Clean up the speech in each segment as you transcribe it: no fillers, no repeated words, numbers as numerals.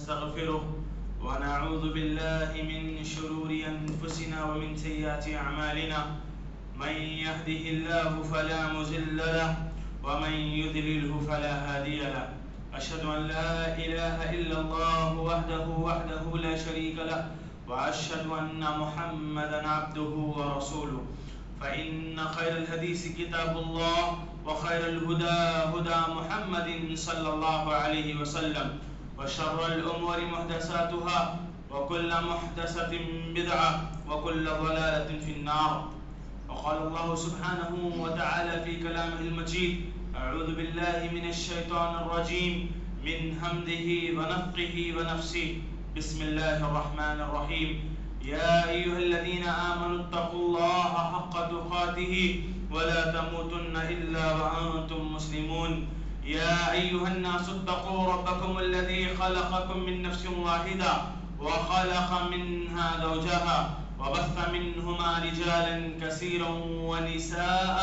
ونستغفره ونعوذ بالله من شرور أنفسنا ومن سيئات أعمالنا من يهده الله فلا مضل له ومن يضلله فلا هادي له أشهد أن لا إله إلا الله وحده لا شريك له وأشهد أن محمدا عبده ورسوله فإن خير الحديث كتاب الله وخير الهدى هدى محمد صلى الله عليه وسلم وشر الأمور محدثاتها وكل محدثة بدعة وكل ضلالة في النار. وقال الله سبحانه وتعالى في كلامه المجيد: أعوذ بالله من الشيطان الرجيم من همزه ونفخه ونفسه بسم الله الرحمن الرحيم. يا أيها الذين آمنوا اتقوا الله حق تقاته ولا تموتن إلا وأنتم مسلمون. يا أيها الناس اتقوا ربكم الذي خلقكم من نفس واحدة وخلق منها زوجها وبث منهما رجالا كثيرا ونساء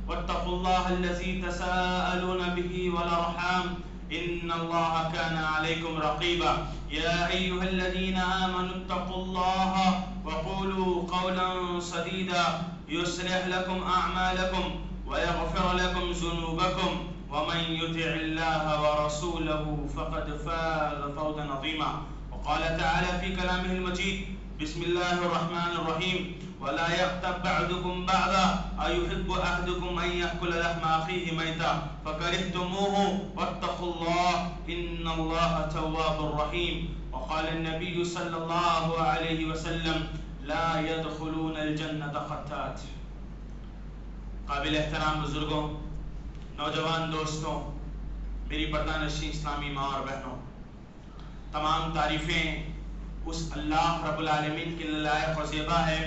واتقوا الله الذي تساءلون به والأرحام إن الله كان عليكم رقيبا. يا أيها الذين آمنوا اتقوا الله وقولوا قولا سديدا يصلح لكم أعمالكم ويغفر لكم ذنوبكم ومن يطع الله ورسوله فقد فاز فوزا عظيما. وقال تعالى في كلامه المجيد: بسم الله الرحمن الرحيم. ولا يغتب بعضكم بعضا أيحب أحدكم أن يأكل لحم أخيه ميتا فكرهتموه واتقوا الله إن الله تواب رحيم. وقال النبي صلى الله عليه وسلم: لا يدخلون الجنة خطات. قابل احترام بزرگوں، نوجوان دوستوں، میری پردہ نشین اسلامی ماں اور بہنوں، تمام تعریفیں اس اللہ رب العالمین کے لائق و زیبا ہے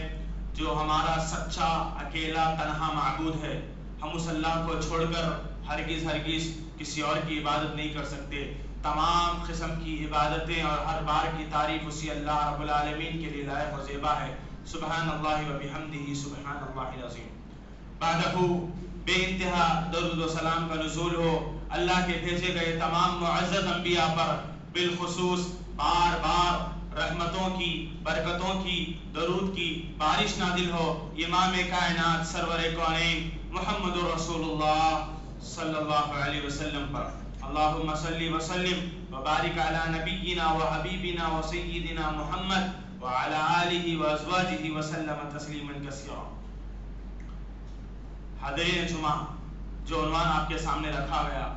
جو ہمارا سچا اکیلا تنہا معبود ہے. ہم اس اللہ کو چھوڑ کر ہرگز کسی اور کی عبادت نہیں کر سکتے. تمام قسم کی عبادتیں اور ہر بار کی تعریف اسی اللہ رب العالمین کے لیے لائق و زیبا ہے. سبحان اللہ و بحمدہ سبحان اللہ العظیم. بعدہ بے انتہا درود و سلام کا نزول ہو اللہ کے بھیجے گئے تمام معزز انبیاء پر، بالخصوص بار بار رحمتوں کی، برکتوں کی، درود کی بارش نازل ہو امام کائنات سرور کونین محمد رسول اللہ صلی اللہ علیہ وسلم پر. اللہم صلی وسلم وبارک علی نبینا و حبیبنا و سیدنا محمد وعلی آلہ و ازواجہ وسلم تسلیما کثیرا. حاضرین جمعہ، جو عنوان آپ کے سامنے رکھا گیا،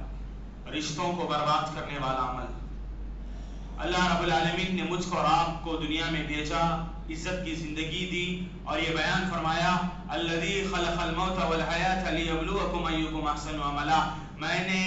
رشتوں کو برباد کرنے والا عمل. اللہ رب العالمین نے مجھ کو اور آپ کو دنیا میں بھیجا، عزت کی زندگی دی اور یہ بیان فرمایا: الذی خلق الموت والحیاۃ لیبلوکم ایکم احسن عملا. میں نے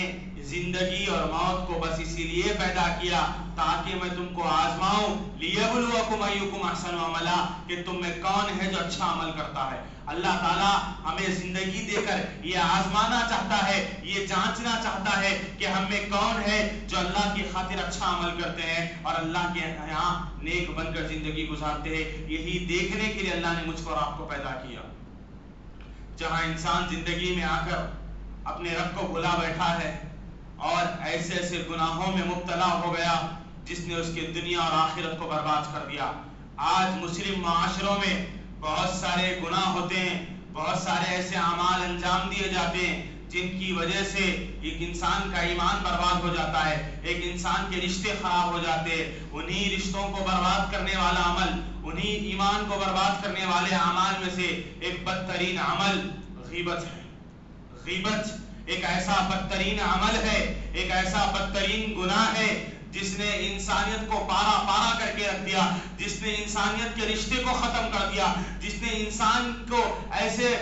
زندگی اور موت کو بس اسی لیے پیدا کیا تاکہ میں تم کو آزماؤں. لیبلوکم ایکم احسن عملا، کہ تم میں کون ہے جو اچھا عمل کرتا ہے. اللہ تعالیٰ ہمیں زندگی دے کر یہ آزمانا چاہتا ہے، یہ جانچنا چاہتا ہے کہ ہم میں کون ہے جو اللہ کی خاطر اچھا عمل کرتے ہیں اور اللہ کے یہاں نیک بن کر زندگی گزارتے ہیں. یہی دیکھنے کے لیے اللہ نے مجھ کو اور آپ کو پیدا کیا. جہاں انسان زندگی میں آ کر اپنے رب کو بھلا بیٹھا ہے اور ایسے ایسے گناہوں میں مبتلا ہو گیا جس نے اس کی دنیا اور آخرت کو برباد کر دیا. آج مسلم معاشروں میں بہت سارے گناہ ہوتے ہیں، بہت سارے ایسے اعمال انجام دیے جاتے ہیں جن کی وجہ سے ایک انسان کا ایمان برباد ہو جاتا ہے، ایک انسان کے رشتے خراب ہو جاتے ہیں. انہی رشتوں کو برباد کرنے والا عمل، انہی ایمان کو برباد کرنے والے اعمال میں سے ایک بدترین عمل غیبت ہے. غیبت ایک ایسا بدترین عمل ہے، ایک ایسا بدترین گناہ ہے جس نے انسانیت کو پارا پارا کر کے رکھ دیا، جس نے انسانیت کے رشتے کو ختم کر دیا، جس نے انسان کو ایسے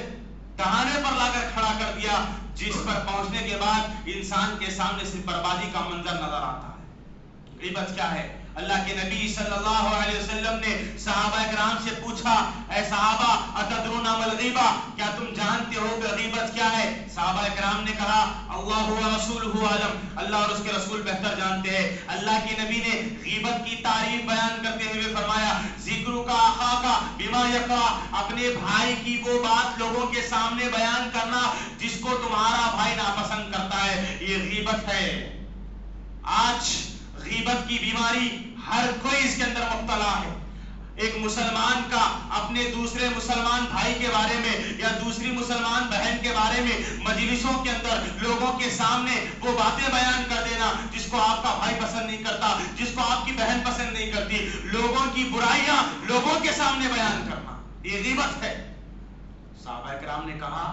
دہانے پر لا کر کھڑا کر دیا جس پر پہنچنے کے بعد انسان کے سامنے صرف بربادی کا منظر نظر آتا ہے. غیبت کیا ہے؟ اللہ کے نبی صلی اللہ علیہ وسلم نے صحابہ کرام سے پوچھا: اے صحابہ اتدرون ما الغیبہ، کیا تم جانتے ہو کہ غیبت کیا ہے؟ صحابہ کرام نے کہا: اللہ و رسولہ اعلم، اللہ اور اس کے رسول بہتر جانتے ہیں. اللہ کے نبی نے غیبت کی تعریف بیان کرتے ہوئے فرمایا: ذکر کا اخاک بما یکرہ، اپنے بھائی کی وہ بات لوگوں کے سامنے بیان کرنا جس کو تمہارا بھائی ناپسند کرتا ہے، یہ غیبت ہے. آج غیبت کی بیماری ہر کوئی اس کے اندر مبتلا ہے. ایک مسلمان کا اپنے دوسرے مسلمان بھائی کے بارے میں یا دوسری مسلمان بہن کے بارے میں مجلسوں کے اندر لوگوں کے سامنے وہ باتیں بیان کر دینا جس کو آپ کا بھائی پسند نہیں کرتا, جس کو آپ کی بہن پسند نہیں کرتی, لوگوں کی برائیاں لوگوں کے سامنے بیان کرنا, یہ غیبت ہے. صحابہ کرام نے کہا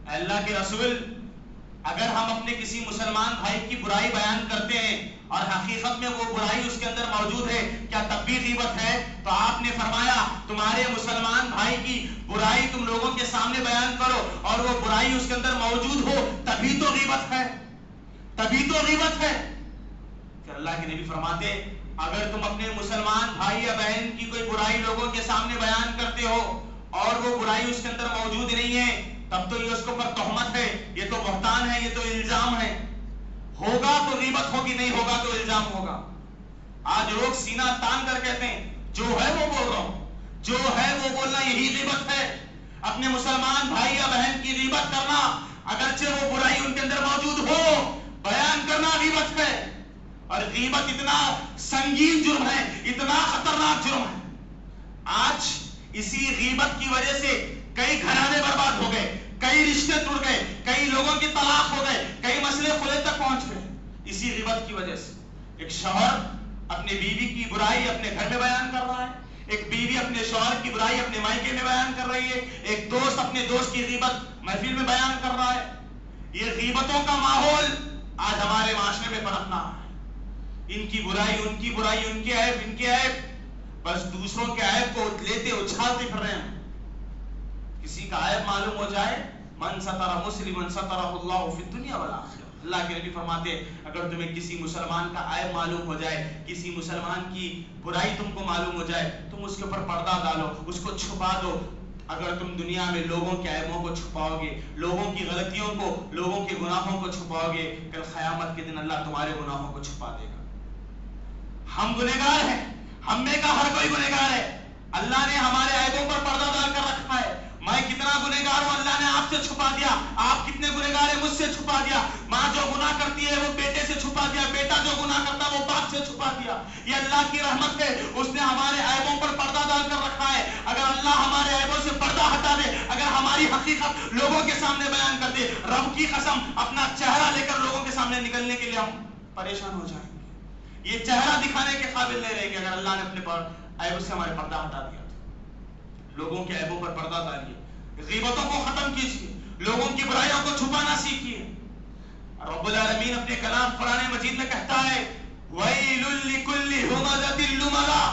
اے اللہ کے رسول, اگر ہم اپنے کسی مسلمان بھائی کی برائی بیان کرتے ہیں اور حقیقت میں وہ برائی اس کے اندر موجود ہے, کیا تب بھی غیبت ہے؟ تو آپ نے فرمایا تمہارے مسلمان بھائی کی برائی تم لوگوں کے سامنے بیان کرو اور وہ برائی اس کے اندر موجود ہو, تبھی تو غیبت ہے, تبھی تو غیبت ہے. کہ اللہ کے نبی فرماتے اگر تم اپنے مسلمان بھائی یا بہن کی کوئی برائی لوگوں کے سامنے بیان کرتے ہو اور وہ برائی اس کے اندر موجود نہیں ہے, تب تو یہ اس کے اوپر تہمت ہے, یہ تو بہتان ہے, یہ تو الزام ہے. ہوگا تو غیبت ہوگی, نہیں ہوگا تو الزام ہوگا. آج لوگ سینہ تان کر کہتے ہیں جو ہے وہ بول رہا ہوں, جو ہے وہ بولنا یہی غیبت ہے. اپنے مسلمان بھائی یا بہن کی غیبت کرنا, اگرچہ وہ برائی ان کے اندر موجود ہو, بیان کرنا غیبت ہے. اور غیبت اتنا سنگین جرم ہے, اتنا خطرناک جرم ہے. آج اسی غیبت کی وجہ سے کئی گھرانے برباد ہو گئے, کئی رشتے ٹوٹ گئے, کئی لوگوں کی طلاق ہو گئے, کئی مسئلے خلے تک پہنچ گئے اسی غیبت کی وجہ سے. ایک شوہر اپنے بیوی کی برائی اپنے گھر میں بیان کر رہا ہے, ایک بیوی اپنے شوہر کی برائی اپنے مائکے میں بیان کر رہی ہے, ایک دوست اپنے دوست کی غیبت محفل میں بیان کر رہا ہے. یہ غیبتوں کا ماحول آج ہمارے معاشرے میں پنپنا ہے. ان کی برائی ان کی برائی, ان کے عیب ان کے عیب, بس دوسروں کے عیب کو لیتے اچھالتے پھر رہے ہیں. کسی کا عیب معلوم ہو جائے, من ستر مسلما سترہ اللہ فی الدنیا والآخرہ. اللہ کے نبی فرماتے اگر تمہیں کسی مسلمان کا عیب معلوم ہو جائے, کسی مسلمان کی برائی تم کو معلوم ہو جائے, تم اس کے اوپر پردہ ڈالو, اس کو چھپا دو. اگر تم دنیا میں لوگوں کے عیبوں کو چھپاؤ گے, لوگوں کی غلطیوں کو, لوگوں کے گناہوں کو چھپاؤ گے, کل قیامت کے دن اللہ تمہارے گناہوں کو چھپا دے گا. ہم گنہگار ہیں, ہم میں کا ہر کوئی گنہگار ہے. اللہ نے ہمارے عیبوں پر پردہ ڈال کر رکھا ہے. میں کتنا گنہگار ہوں, اللہ نے آپ سے چھپا دیا. آپ کتنے گنہگار ہیں, مجھ سے چھپا دیا. ماں جو گناہ کرتی ہے وہ بیٹے سے چھپا دیا, بیٹا جو گناہ کرتا ہے وہ باپ سے چھپا دیا. یہ اللہ کی رحمت ہے, اس نے ہمارے عیبوں پر پردہ ڈال کر رکھا ہے. اگر اللہ ہمارے عیبوں سے پردہ ہٹا دے, اگر ہماری حقیقت لوگوں کے سامنے بیان کر دے, رب کی قسم اپنا چہرہ لے کر لوگوں کے سامنے نکلنے کے لیے ہم پریشان ہو جائیں گے. یہ چہرہ دکھانے کے قابل نہیں رہے گی اگر اللہ نے اپنے عیبوں سے ہمارے پردہ ہٹا دیا. لوگوں کے عیبوں پر پردہ ڈالیے, غیبتوں کو ختم کیجیے, لوگوں کی برائیوں کو چھپانا سیکھیے. رب العالمین اپنے کلام قرآن مجید میں کہتا ہے وَيْلٌ لِكُلِّ هُمَزَةٍ لُمَزَةٍ.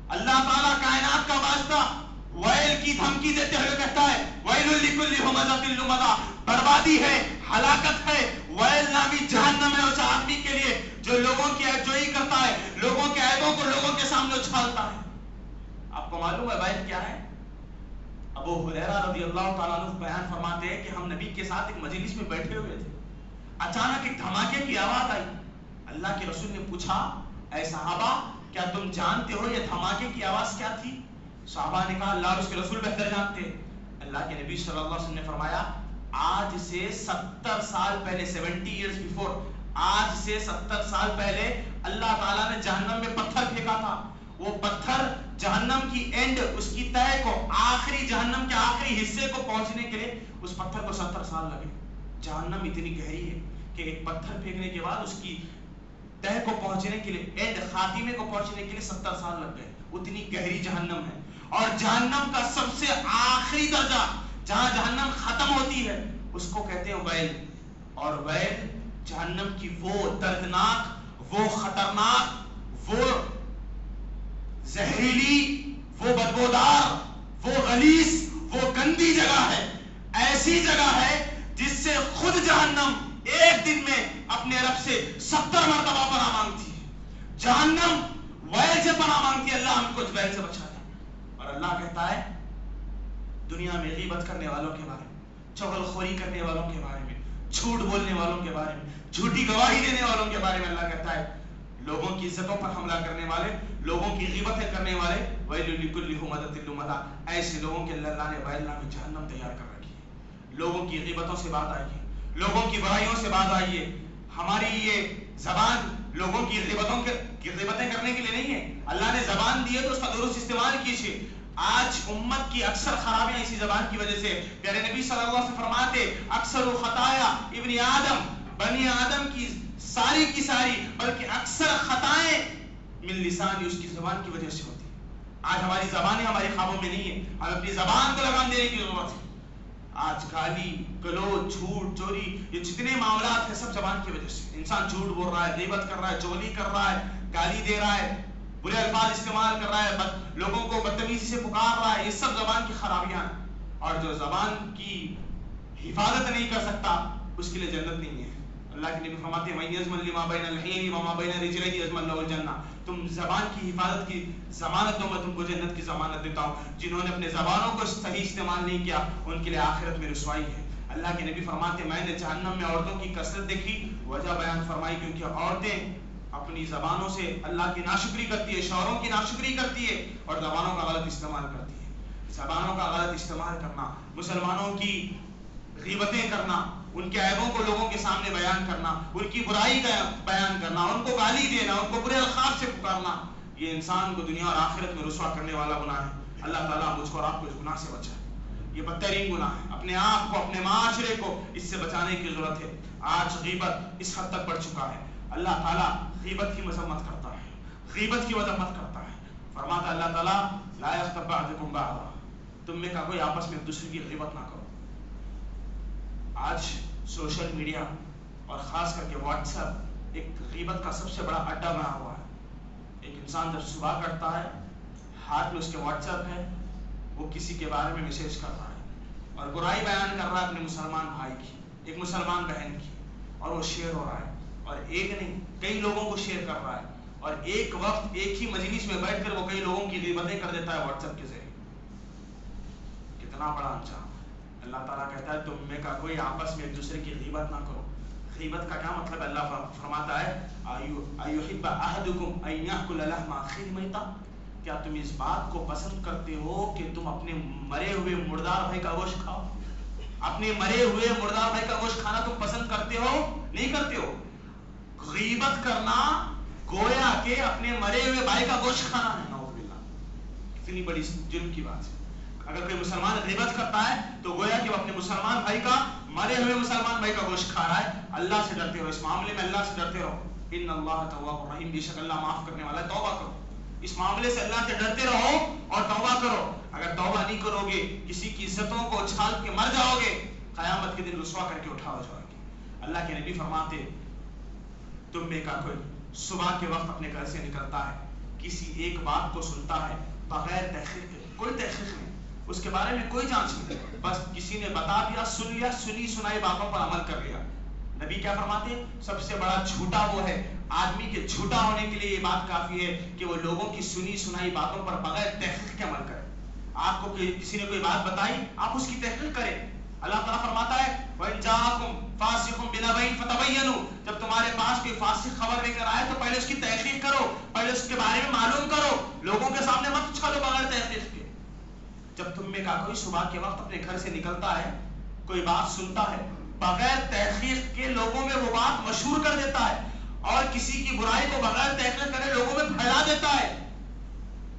اللہ تعالیٰ کائنات کا واسطہ ویل کی دھمکی دیتے ہوئے کہتا ہے وَيْلٌ لِكُلِّ هُمَزَةٍ لُمَزَةٍ. بربادی ہے, ہلاکت ہے, ویل نامی جہنم ہے اس آدمی کے لیے جو لوگوں کی عیب جوئی کرتا ہے, لوگوں کے عیبوں کو لوگوں کے سامنے اچھالتا ہے. آپ کو معلوم ہے ویل کیا ہے؟ ابو ہریرہ رضی اللہ تعالیٰ عنہ بیان فرماتے ہیں کہ ہم نبی کے ساتھ ایک مجلس میں بیٹھے ہوئے تھے, اچانک ایک دھماکے کی آواز آئی. اللہ کے رسول نے پوچھا اے صحابہ کیا تم جانتے ہو یہ دھماکے کی آواز کیا تھی؟ صحابہ نے کہا اللہ اور اس کے رسول بہتر جانتے. اللہ کے نبی صلی اللہ علیہ وسلم نے فرمایا آج سے 70 سال پہلے, 70 years before, آج سے 70 سال پہلے اللہ تعالیٰ نے جہنم میں پتھر پھینکا تھا. وہ پتھر جہنم کی اینڈ, اس کی تہہ کو, آخری جہنم کے آخری حصے کو پہنچنے کے لیے اس پتھر کو 70 سال لگے. جہنم اتنی گہری ہے کہ ایک پتھر پھینکنے کے بعد اس کی تہہ کو پہنچنے کے لیے, اینڈ خاتمے کو پہنچنے کے لیے 70 سال لگ گئے. اتنی گہری جہنم ہے. اور جہنم کا سب سے آخری درجہ جہاں جہنم ختم ہوتی ہے اس کو کہتے ہیں ویل. اور ویل جہنم کی وہ دردناک, وہ خطرناک, وہ زہریلی, وہ بدبودار, وہ غلیظ, وہ گندی جگہ ہے. ایسی جگہ ہے جس سے خود جہنم ایک دن میں اپنے رب سے 70 مرتبہ پناہ مانگتی ہے. جہنم ویل سے پناہ مانگتی ہے, اللہ ہم کو ویل سے بچا دے. اور اللہ کہتا ہے دنیا میں غیبت کرنے والوں کے بارے میں, چغل خوری کرنے والوں کے بارے میں, جھوٹ بولنے والوں کے بارے میں, جھوٹی گواہی دینے والوں کے بارے میں اللہ کہتا ہے لوگوں کی عزتوں پر حملہ کرنے والے, لوگوں کی غیبتیں کرنے والے, وَيْلٌ لِكُلِّ هُمَزَةٍ لُمَزَةٍ, ایسے لوگوں کے اللہ نے ویل نامی جہنم تیار کر رکھی ہے. لوگوں کی غیبتوں سے بات آئیے, لوگوں کی برائیوں سے بات آئیے. ہماری یہ زبان لوگوں کی غیبتیں کرنے کے لیے نہیں ہے. اللہ نے زبان دی ہے تو اس کا درست استعمال کیجیے. آج امت کی اکثر خرابیاں اسی زبان کی وجہ سے. پیارے نبی صلی اللہ علیہ وسلم فرماتے اکثر خطایا ابن آدم، بنی آدم کی ساری بلکہ اکثر خطائیں من لسان، اس کی زبان کی وجہ سے ہوتی. آج ہماری زبانیں ہمارے خوابوں میں نہیں ہے. ہمیں اپنی زبان کو لگام دینے کی ضرورت ہے. آج گالی گلوچ جھوٹ چوری یہ جتنے معاملات ہیں سب زبان کی وجہ سے. انسان جھوٹ بول رہا ہے، غیبت کر رہا ہے، چغلی کر رہا ہے، گالی دے رہا ہے، برے الفاظ استعمال کر رہا ہے، لوگوں کو بدتمیزی سے پکار رہا ہے. یہ سب زبان کی خرابیاں ہیں. اور جو زبان کی حفاظت نہیں کر سکتا اس کے لیے جنت نہیں ہے. اللہ کے نبی فرماتے ہیں من یضمن لما بین لحیہ وما بین رجلیہ یضمن له الجنہ. تم زبان کی حفاظت کی ضمانت دو، میں تم کو جنت کی ضمانت دیتا ہوں. جنہوں نے اپنے زبانوں کو صحیح استعمال نہیں کیا ان کے لیے آخرت میں رسوائی ہے. اللہ کے نبی فرماتے ہیں میں نے جہنم میں عورتوں کی کثرت دیکھی. وجہ بیان فرمائی کیونکہ عورتیں اپنی زبانوں سے اللہ کی ناشکری کرتی ہے، شوہروں کی ناشکری کرتی ہے اور زبانوں کا غلط استعمال کرتی ہے. زبانوں کا غلط استعمال کرنا، مسلمانوں کی غیبتیں کرنا، ان کے عیبوں کو لوگوں کے سامنے بیان کرنا، ان کی برائی کا بیان کرنا، ان کو گالی دینا، ان کو برے القاب سے پکارنا، یہ انسان کو دنیا اور آخرت میں رسوا کرنے والا گناہ ہے. اللہ تعالیٰ مجھ کو اور آپ کو اس گناہ سے بچائے. یہ بدترین گناہ ہے. اپنے آپ کو، اپنے معاشرے کو اس سے بچانے کی ضرورت ہے. آج غیبت اس حد تک بڑھ چکا ہے. اللہ تعالیٰ غیبت کی مذمت کرتا ہے، غیبت کی مذمت کرتا ہے. فرماتا اللہ تعالیٰ لا یغتب بعضکم بعضا، تم میں کا کوئی آپس میں ایک دوسرے کی غیبت نہ کرو. آج سوشل میڈیا اور خاص کر کے واٹس ایپ ایک غیبت کا سب سے بڑا اڈا بنا ہوا ہے. ایک انسان جب صبح کرتا ہے ہاتھ میں اس کے واٹس ایپ ہے، وہ کسی کے بارے میں میسج کر رہا ہے اور برائی بیان کر رہا ہے اپنے مسلمان بھائی کی، ایک مسلمان بہن کی، اور وہ شیئر ہو رہا ہے. اور ایک نہیں کئی لوگوں کو شیئر کر رہا ہے اور ایک وقت ایک ہی مجلس میں بیٹھ کر وہ کئی لوگوں کی غیبتیں کر دیتا ہے واٹس ایپ کے ذریعے. کتنا بڑا انجام. اللہ تعالیٰ کہتا ہے تم میں کا کوئی آپس میں ایک دوسرے کی غیبت نہ کرو. غیبت کا کیا مطلب ہے؟ اللہ فرماتا ہے ایحب احدکم ان یاکل لحم اخیہ میتا، کیا تم اس بات کو پسند کرتے ہو کہ تم اپنے مرے ہوئے مردار بھائی کا گوشت کھاؤ؟ اپنے مرے ہوئے مردار بھائی کا گوشت کھانا تم پسند کرتے ہو؟ نہیں کرتے ہو. غیبت کرنا گویا کہ اپنے مرے ہوئے بھائی کا گوشت کھانا ہے. نعوذ باللہ، کتنی بڑی جرم کی بات ہے. اگر کوئی مسلمان غیبت کرتا ہے تو گویا کہ وہ اپنے مسلمان بھائی کا، مرے ہوئے مسلمان بھائی کا گوشت کھا رہا ہے. اللہ سے ڈرتے رہو اس معاملے میں، اللہ سے ڈرتے رہو. ان اللہ تواب الرحیم، بے شک اللہ معاف کرنے والا ہے. توبہ کرو اس معاملے سے، اللہ سے ڈرتے رہو اور توبہ کرو. اگر توبہ نہیں کرو گے کسی کی عزتوں کو اچھال کے مر جاؤ گے، قیامت کے دن رسوا کر کے اٹھا ہو جاؤ گے. اللہ کے نبی فرماتے تم میں کا کوئی صبح کے وقت اپنے گھر سے نکلتا ہے، کسی ایک بات کو سنتا ہے بغیر تحقیق کے، کوئی تحقیق نہیں، اس کے بارے میں کوئی جانچ نہیں، بس کسی نے بتا دیا، سن لیا، سنی سنائی باتوں پر عمل کر لیا. نبی کیا فرماتے؟ سب سے بڑا جھوٹا وہ ہے، آدمی کے جھوٹا ہونے کے لیے یہ بات کافی ہے کہ وہ لوگوں کی سنی سنائی باتوں پر بغیر تحقیق کے عمل کرے. آپ کو کسی نے کوئی بات بتائی، آپ اس کی تحقیق کریں. اللہ تعالیٰ فرماتا ہے وَإِن جَاءَكُمْ فَاسِقٌ بِنَبَإٍ فَتَبَيَّنُوا، جب تمہارے پاس کوئی فاسق خبر لے کر آئے تو پہلے اس کی تحقیق کرو، پہلے اس کے بارے میں معلوم کرو، لوگوں کے سامنے مت اچھالو بغیر تحقیق کے. جب تم میں کا کوئی صبح کے وقت اپنے گھر سے نکلتا ہے، کوئی بات سنتا ہے، بغیر تحقیق کے لوگوں میں وہ بات مشہور کر دیتا ہے اور کسی کی برائی کو بغیر تحقیق کرے لوگوں میں پھیلا دیتا ہے.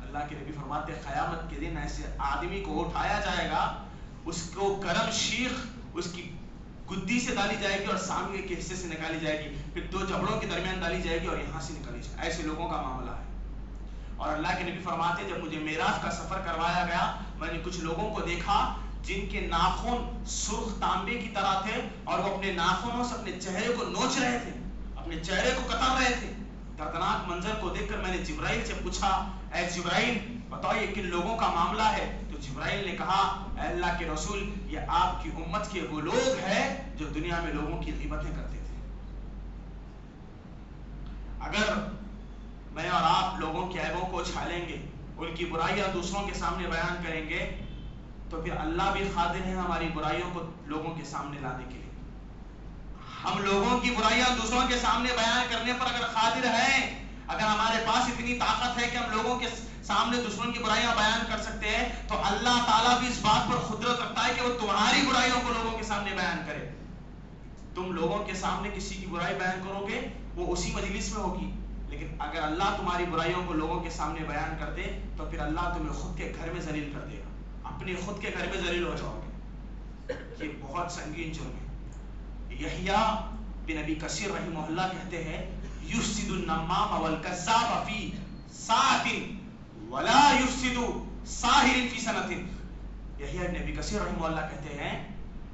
اللہ کے نبی فرماتے ہیں قیامت کے دن ایسے آدمی کو اٹھایا جائے گا، اس کو گرم شیخ اس کی گدی سے ڈالی جائے گی اور سامنے کے حصے سے نکالی جائے گی، پھر دو جبڑوں کے درمیان ڈالی جائے گی اور یہاں سے نکالی جائے گی. ایسے لوگوں کا معاملہ ہے. اور اللہ کے نبی فرماتے جب مجھے معراج کا سفر کروایا گیا، میں نے کچھ لوگوں کو دیکھا جن کے ناخن سرخ تانبے کی طرح تھے اور وہ اپنے ناخنوں سے اپنے چہرے کو نوچ رہے تھے، اپنے چہرے کو کتر رہے تھے. دردناک منظر کو دیکھ کر میں نے جبرائیل سے پوچھا اے جبرائیل بتاؤ یہ کن لوگوں کا معاملہ ہے؟ تو جبرائیل نے کہا اے اللہ کے رسول یہ آپ کی امت کے وہ لوگ ہیں جو دنیا میں لوگوں کی غیبتیں کرتے تھے. اگر میں اور آپ لوگوں کے عیبوں کو چھالیں گے، ان کی برائیاں دوسروں کے سامنے بیان کریں گے تو پھر اللہ بھی قادر ہے ہماری برائیوں کو لوگوں کے سامنے لانے کے لیے. ہم لوگوں کی برائیاں دوسروں کے سامنے بیان کرنے پر اگر قادر ہیں، اگر ہمارے پاس اتنی طاقت ہے کہ ہم لوگوں کے سامنے دوسروں کی برائیاں بیان کر سکتے ہیں، تو اللہ تعالیٰ بھی اس بات پر قدرت رکھتا ہے کہ وہ تمہاری برائیوں کو لوگوں کے سامنے بیان کرے. تم لوگوں کے سامنے کسی کی برائی بیان کرو گے وہ اسی مجلس میں ہوگی، لیکن اگر اللہ تمہاری برائیوں کو لوگوں کے سامنے بیان کر دے تو پھر اللہ تمہیں خود کے گھر میں ذلیل کر دے گا، اپنے خود کے گھر میں ذلیل ہو جاؤ گے۔ یہ بہت سنگین جرم ہے۔ یحییٰ بن ابی کثیر رحمہ اللہ کہتے ہیں یفسد النمام والکذاب فی ساعۃ ولا یفسد ساحر فی سنۃ۔ یحییٰ بن ابی کثیر رحمہ اللہ کہتے ہیں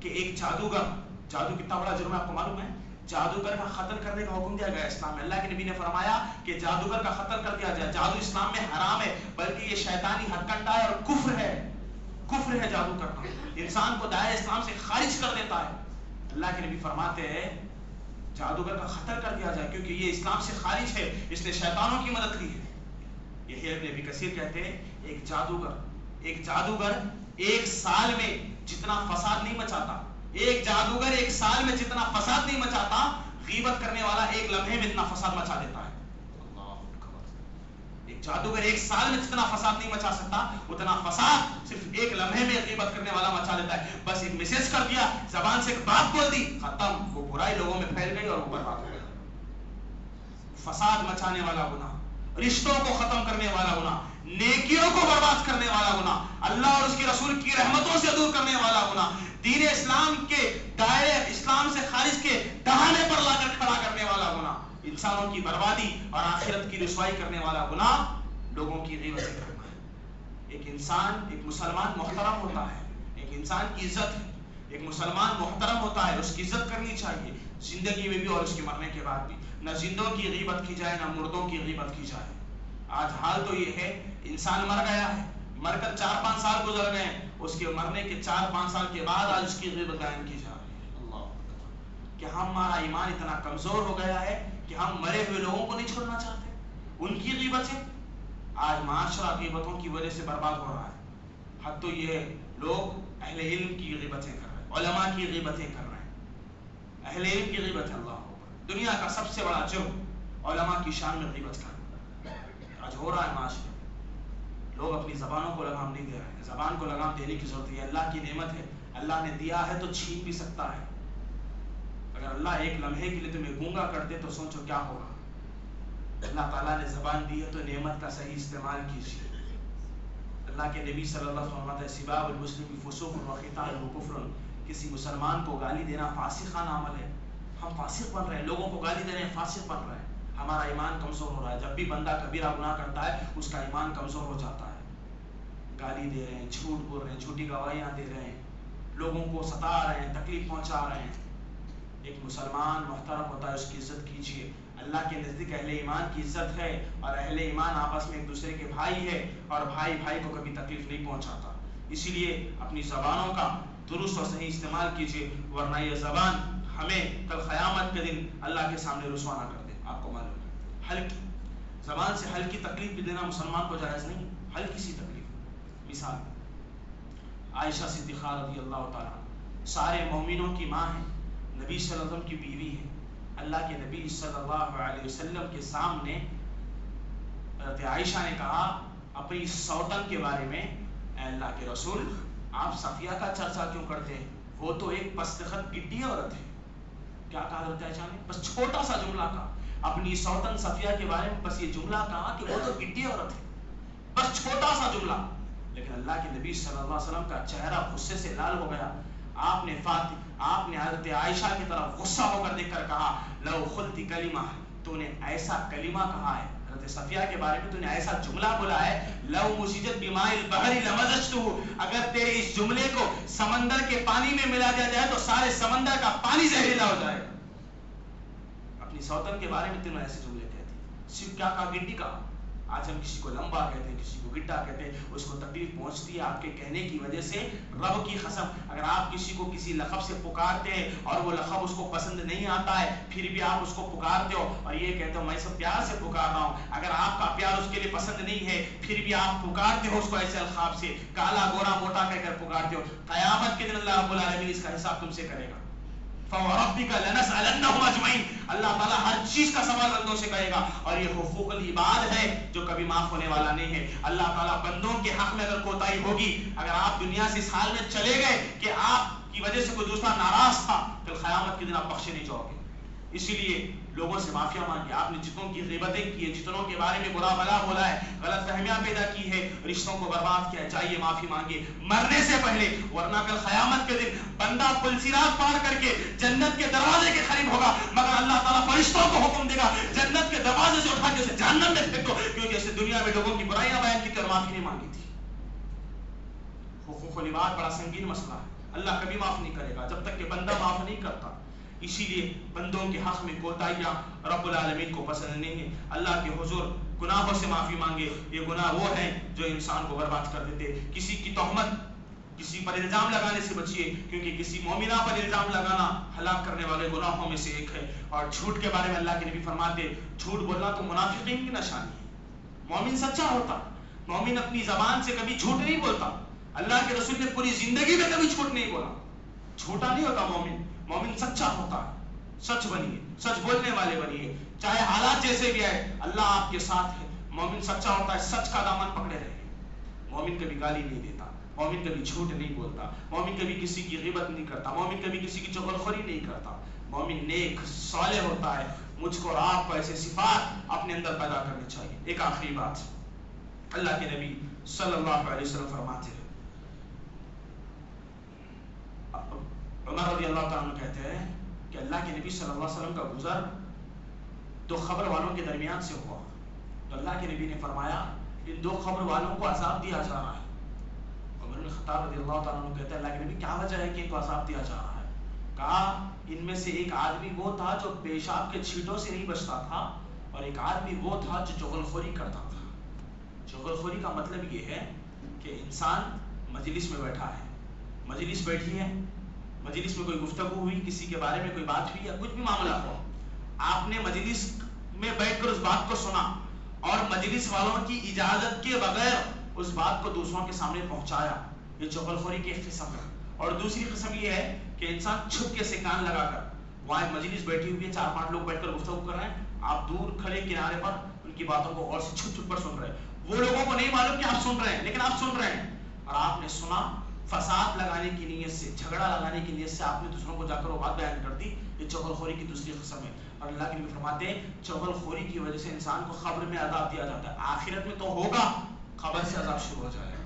کہ ایک جادوگر، جادو کتنا بڑا جرم ہے آپ کو معلوم ہے، جادوگر کا قتل کرنے کا حکم دیا گیا اسلام میں۔ اللہ کے نبی نے فرمایا کہ جادوگر کا قتل کر دیا جائے، جادو اسلام میں حرام ہے، بلکہ یہ شیطانی ہتھکنڈہ ہے اور کفر ہے، کفر ہے جادو کرنا، انسان کو دائرہ اسلام سے خارج کر دیتا ہے۔ اللہ کے نبی فرماتے ہیں جادوگر کا قتل کر دیا جائے کیونکہ یہ اسلام سے خارج ہے، اس نے شیطانوں کی مدد لی ہے۔ یحییٰ ابن ابی کثیر کہتے ہیں ایک جادوگر ایک سال میں جتنا فساد نہیں مچاتا، ایک جادوگر ایک سال میں جتنا فساد نہیں مچاتا، غیبت کرنے والا ایک لمحے میں اتنا فساد مچا دیتا ہے۔ ایک جادوگر ایک سال میں جتنا فساد نہیں مچا سکتا اتنا فساد صرف ایک لمحے میں غیبت کرنے والا مچا دیتا ہے۔ بس ایک میسج کر دیا، زبان سے ایک بات بول دی، ختم، وہ برائی لوگوں میں پھیل گئی اور وہ برباد ہو گئی۔ فساد مچانے والا گناہ، رشتوں کو ختم کرنے والا گناہ، نیکیوں کو برباد کرنے والا گناہ، اللہ اور اس کے رسول کی رحمتوں سے دور کرنے والا گناہ، دین اسلام کے دائرے اسلام سے خارج کے دہانے پر لا کر کھڑا کرنے والا گناہ، انسانوں کی بربادی اور آخرت کی رسوائی کرنے والا گناہ، لوگوں کی غیبت کرنا ہے۔ ایک انسان، ایک مسلمان محترم ہوتا ہے، ایک انسان کی عزت ہے، ایک مسلمان محترم ہوتا ہے، اس کی عزت کرنی چاہیے زندگی میں بھی اور اس کے مرنے کے بعد بھی۔ نہ زندوں کی غیبت کی جائے نہ مردوں کی غیبت کی جائے۔ آج حال تو یہ ہے انسان مر گیا ہے، مر کر 4-5 سال گزر گئے، اس کے مرنے کے 4-5 سال کے بعد آج اس کی غیبت بیان کی جا رہی ہے۔ اللہ کہ ہمارا ایمان اتنا کمزور ہو گیا ہے کہ ہم مرے ہوئے لوگوں کو نہیں چھوڑنا چاہتے، ان کی غیبتیں۔ آج معاشرہ غیبتوں کی وجہ سے برباد ہو رہا ہے، حد تو یہ لوگ اہل علم کی غیبتیں کر رہے ہیں، علماء کی غیبتیں کر رہے ہیں، اہل علم کی غیبتیں۔ اللہ دنیا کا سب سے بڑا جرم علماء کی شان میں غیبت کرنا آج ہو رہا ہے معاشرے میں۔ لوگ اپنی زبانوں کو لگام نہیں دے رہے ہیں، زبان کو لگام دینے کی ضرورت ہے۔ اللہ کی نعمت ہے، اللہ نے دیا ہے تو چھین بھی سکتا ہے۔ اگر اللہ ایک لمحے کے لیے تمہیں گونگا کر دے تو سوچو کیا ہوگا۔ اللہ تعالیٰ نے زبان دی ہے تو نعمت کا صحیح استعمال کیجیے۔ اللہ کے نبی صلی اللہ علیہ وسلم فرماتے ہیں سباب المسلم فسوق وقتالہ کفر، کسی مسلمان کو گالی دینا فاسقانہ عمل ہے۔ ہم فاسق بن رہے ہیں، لوگوں کو گالی دے رہے ہیں، فاسق بن رہے ہیں، ہمارا ایمان کمزور ہو رہا ہے۔ جب بھی بندہ کبیرہ گناہ کرتا ہے اس کا ایمان کمزور ہو جاتا ہے۔ گالی دے رہے ہیں، جھوٹ بول رہے ہیں، جھوٹی گواہیاں دے رہے ہیں، لوگوں کو ستا رہے ہیں، تکلیف پہنچا رہے ہیں۔ ایک مسلمان محترم ہوتا ہے، اس کی عزت کیجیے۔ اللہ کے نزدیک اہل ایمان کی عزت ہے، اور اہل ایمان آپس میں ایک دوسرے کے بھائی ہے، اور بھائی بھائی کو کبھی تکلیف نہیں پہنچاتا۔ اسی لیے اپنی زبانوں کا درست اور صحیح استعمال کیجیے، ورنہ یہ زبان ہمیں کل قیامت کے دن اللہ کے سامنے رسوا نہ کر دے۔ آپ کو معلوم ہے ہلکی زبان سے ہلکی تکلیف بھی دینا مسلمان کو جائز نہیں، ہلکی سی تکلیف۔ مثال عائشہ صدیقہ رضی اللہ تعالیٰ سارے مومنوں کی ماں ہے، نبی صلی اللہ علیہ وسلم کی بیوی ہے۔ اللہ کے نبی صلی اللہ علیہ وسلم کے سامنے حضرت عائشہ نے کہا اپنی سوتن کے بارے میں، اے اللہ کے رسول آپ صفیہ کا چرچا کیوں کرتے ہیں، وہ تو ایک پستخط گڈی عورت ہے۔ کیا کہا حضرت عائشہ نے؟ بس چھوٹا سا جملہ کہا اپنی سوتن صفیہ کے بارے میں، بس یہ جملہ کہا کہ وہ تو گڈی عورت ہے، بس چھوٹا سا جملہ۔ لیکن اللہ کے نبی صلی اللہ علیہ وسلم کا چہرہ غصے سے لال ہو گیا۔ آپ نے حضرت عائشہ کی طرف غصہ ہو کر دیکھ کر کہا لو قلت کلمہ، تو نے ایسا کلمہ کہا ہے حضرت صفیہ کے بارے میں، تو نے ایسا جملہ بولا ہے لو مزجت بماء البحر لمزجتہ، اگر تیرے اس جملے کو سمندر کے پانی میں ملا دیا جائے تو سارے سمندر کا پانی زہریلا ہو جائے گا۔ اپنی سوتن کے بارے میں تم ایسے جملے کہتے، صرف کیا کہا گڈی کا۔ آج ہم کسی کو لمبا کہتے ہیں، کسی کو گڈا کہتے ہیں، اس کو تکلیف پہنچتی ہے آپ کے کہنے کی وجہ سے۔ رب کی قسم اگر آپ کسی کو کسی لقب سے پکارتے ہیں اور وہ لقب اس کو پسند نہیں آتا ہے، پھر بھی آپ اس کو پکارتے ہو اور یہ کہتے ہو میں سب پیار سے پکار رہا ہوں، اگر آپ کا پیار اس کے لیے پسند نہیں ہے پھر بھی آپ پکارتے ہو اس کو ایسے القاب سے، کالا گورا موٹا کہہ کر پکارتے ہو، قیامت کے دن اللہ رب العالمین اس کا حساب تم سے کرے گا۔ فَوَرَبِّكَ لَنَسْأَلَنَّهُمْ أَجْمَعِينَ، اللہ تعالیٰ ہر چیز کا سوال بندوں سے کرے گا، اور یہ حقوق العباد ہے جو کبھی معاف ہونے والا نہیں ہے۔ اللہ تعالیٰ بندوں کے حق میں اگر کوتاہی ہوگی، اگر آپ دنیا سے اس حال میں چلے گئے کہ آپ کی وجہ سے کوئی دوسرا ناراض تھا، کل قیامت کے دن آپ بخشے نہیں جاؤ گے۔ اسی لیے لوگوں سے معافیا مانگی، آپ نے جتنوں کی غیبتیں کی ہے، جتنوں کے بارے میں برا بھلا بولا ہے، غلط فہمیاں پیدا کی ہے، رشتوں کو برباد کیا ہے، چاہیے معافی مانگے مرنے سے پہلے، ورنہ کل قیامت کے دن بندہ پل صراط پار کر کے جنت کے دروازے کے قریب ہوگا، مگر اللہ تعالیٰ فرشتوں کو حکم دے گا جنت کے دروازے سے اٹھا کے اسے جہنم میں پھینک دو، کیونکہ اسے دنیا میں لوگوں کی برائیاں بیان کی اور معافی نہیں مانگی تھی۔ حقوق العباد بڑا سنگین مسئلہ ہے، اللہ کبھی معاف نہیں کرے گا جب تک کہ بندہ معاف نہیں کرتا۔ اسی لیے بندوں کے حق میں کوتاہیاں رب العالمین کو پسند نہیں ہے۔ اللہ کے حضور گناہوں سے معافی مانگے، یہ گناہ وہ ہیں جو انسان کو برباد کر دیتے۔ کسی کی تہمت، کسی پر الزام لگانے سے بچیے، کیونکہ کسی مومنہ پر الزام لگانا ہلاک کرنے والے گناہوں میں سے ایک ہے۔ اور جھوٹ کے بارے میں اللہ کے نبی فرماتے، جھوٹ بولنا تو منافقین کی نشانی ہے۔ مومن سچا ہوتا، مومن اپنی زبان سے کبھی جھوٹ نہیں بولتا۔ اللہ کے رسول نے پوری زندگی میں کبھی جھوٹ نہیں بولا، جھوٹا نہیں ہوتا مومن۔ مومن سچا ہوتا ہے، سچ بنیے، سچ بولنے والے بنیے، چاہے حالات جیسے بھی آئے اللہ آپ کے ساتھ ہے۔ مومن سچا ہوتا ہے، سچ کا دامن پکڑے رہے۔ مومن کبھی گالی نہیں دیتا، مومن کبھی جھوٹ نہیں بولتا، مومن کبھی کسی کی غیبت نہیں کرتا، مومن کبھی کسی کی چغلخوری نہیں کرتا۔ مومن نیک صالح ہوتا ہے۔ مجھ کو اور آپ کو ایسے صفات اپنے اندر پیدا کرنی چاہیے۔ ایک آخری بات، اللہ کے نبی صلی اللہ علیہ وسلم فرماتے ہیں، عمر رضی اللہ تعالیٰ عنہ کہتے ہیں کہ اللہ کے نبی صلی اللہ علیہ وسلم کا گزر دو خبر والوں کے درمیان سے ہوا، تو اللہ کے نبی نے فرمایا ان دو خبر والوں کو عذاب دیا جا رہا ہے۔ عمر بن خطاب رضی اللہ تعالیٰ عنہ کہتے ہیں اللہ کے نبی کیا وجہ ہے کہ ان کو عذاب دیا جا رہا ہے؟ کہا ان میں سے ایک آدمی وہ تھا جو پیشاب کے چھینٹوں سے نہیں بچتا تھا، اور ایک آدمی وہ تھا جو چغلخوری کرتا تھا۔ چغلخوری کا مطلب یہ ہے کہ انسان مجلس میں بیٹھا ہے، مجلس بیٹھی ہے، مجلس میں کوئی گفتگو ہوئی، کسی کے بارے میں کوئی بات ہوئی یا کچھ بھی معاملہ ہوا، آپ نے مجلس میں بیٹھ کر اس بات کو سنا اور مجلس والوں کی اجازت کے بغیر اس بات کو دوسروں کے سامنے پہنچایا، یہ چغلخوری کی ایک قسم ہے۔ اور دوسری قسم یہ ہے کہ انسان چھپ کے سے کان لگا کر، وہاں ایک مجلس بیٹھی ہوئی ہے، 4-5 لوگ بیٹھ کر گفتگو کر رہے ہیں، آپ دور کھڑے کنارے پر ان کی باتوں کو اور سے چھپ چھپ کر سن رہے ہیں، وہ لوگوں کو نہیں معلوم کہ آپ سن رہے ہیں لیکن آپ سن رہے ہیں، اور آپ نے سنا، فساد لگانے کی نیت سے، جھگڑا لگانے کی نیت سے آپ نے دوسروں کو جا کر وہ بات بیان کر دی، یہ چغلخوری کی دوسری قسم ہے۔ اور اللہ کے نبی فرماتے ہیں چغلخوری کی وجہ سے انسان کو قبر میں عذاب دیا جاتا ہے، آخرت میں تو ہوگا، قبر سے عذاب شروع ہو جائے گا۔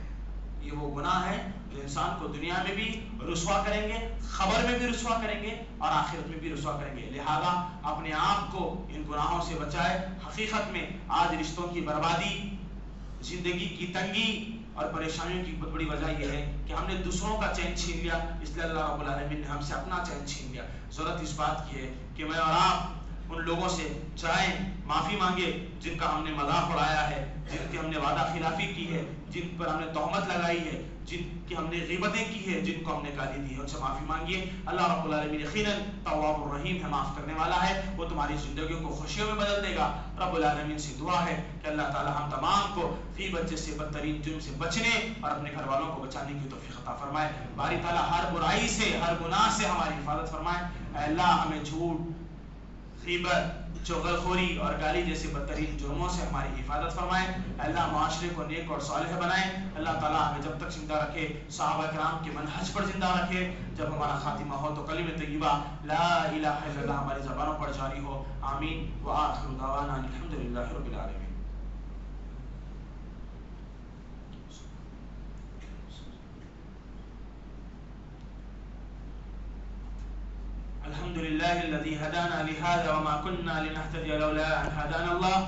یہ وہ گناہ ہے جو انسان کو دنیا میں بھی رسوا کریں گے، قبر میں بھی رسوا کریں گے اور آخرت میں بھی رسوا کریں گے۔ لہذا اپنے آپ کو ان گناہوں سے بچائے۔ حقیقت میں آج رشتوں کی بربادی، زندگی کی تنگی اور پریشانیوں کی بہت بڑی وجہ یہ ہے کہ ہم نے دوسروں کا چین چھین لیا، اس لیے اللہ رب العالمین نے ہم سے اپنا چین چھین لیا۔ ضرورت اس بات کی ہے کہ میں اور آپ ان لوگوں سے چاہیں معافی مانگے جن کا ہم نے مذاق اڑایا ہے، جن کی ہم نے وعدہ خلافی کی ہے، جن پر ہم نے تہمت لگائی ہے، جن کی ہم نے غیبتیں کی ہے، جن کو ہم نے گالی دی ہے، ان سے معافی مانگیے۔ اللہ رب العالمین یقیناً تواب الرحیم ہے، معاف کرنے والا ہے، وہ تمہاری زندگیوں کو خوشیوں میں بدل دے گا۔ رب العالمین سے دعا ہے کہ اللہ تعالی ہم تمام کو غیبت جیسے بدترین جرم سے بچنے اور اپنے گھر والوں کو بچانے کی توفیق عطا فرمائے۔ باری تعالی ہر برائی سے، ہر گناہ سے ہماری حفاظت فرمائے۔ اے اللہ ہمیں جھوٹ، غیبت، چغلخوری اور گالی جیسے بدترین جرموں سے ہماری حفاظت فرمائے۔ اللہ معاشرے کو نیک اور صالح بنائے۔ اللہ تعالیٰ ہمیں جب تک زندہ رکھے صحابہ کرام کے منہج پر زندہ رکھے، جب ہمارا خاتمہ ہو تو کلمہ طیبہ لا الہ الا اللہ ہماری زبانوں پر جاری ہو۔ آمین وآخر دعوانا الحمدللہ رب العالمین۔ الحمد لله الذي هدانا لهذا وما كنا لنهتدي لولا أن هدانا الله